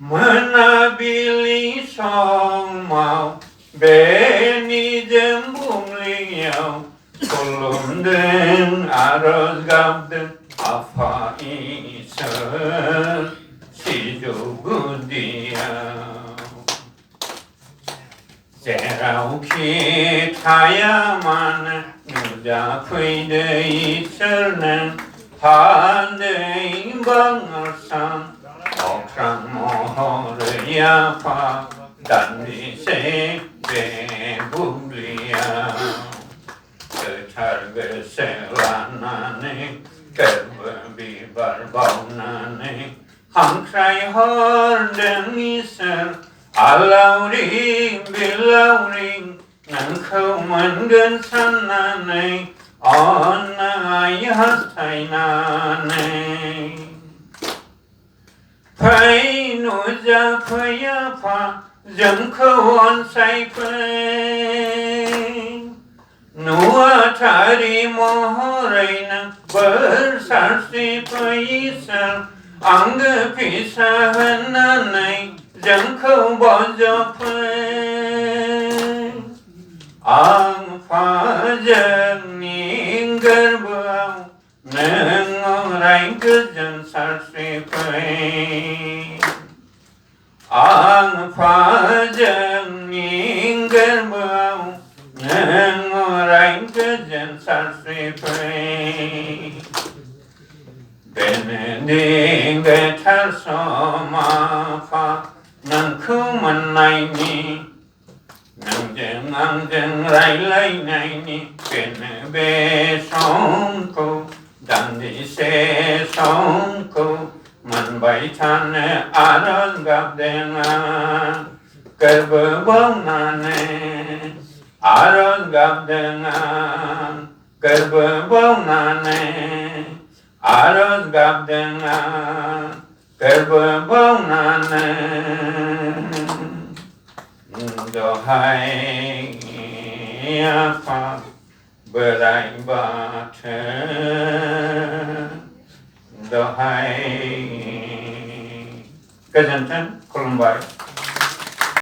Menabili song mau beni jembung liau kolom den aros gabden apa isa sijugudiau Serauki tayaman nuja kuide isernen hande bangarsan okran mohor yapa dandi se bebulia ketarge selanane kerbi barbaunane hangkrai horden iser Alauring bilauring nang khâu man gan san na nei on ai has thai na nei phai nu ja phaya pha jam khâu on sai phai nuwa thari mohoraina bar sarsi phai sar ang pisa na nei Chẳng không bỏ cho phê Ang phá dân nhìn gơ bào Nâng ngon ránh cứ dân sát suy phê Ang phá dân nhìn gơ bào Nâng ngon ránh cứ dân sát suy phê Bên đi về thar so ma phá Nang khu man nai ni Nang jeng rai lai nai ni Ken be song ko Dan di se song ko Man bai chan aran gap denga Ker bơ bong na ne Aran gap denga Ker bơ bong na ne Aran gap denga Kerba bong na ne do hai apa berai ba the do hai cái dân chân Colombo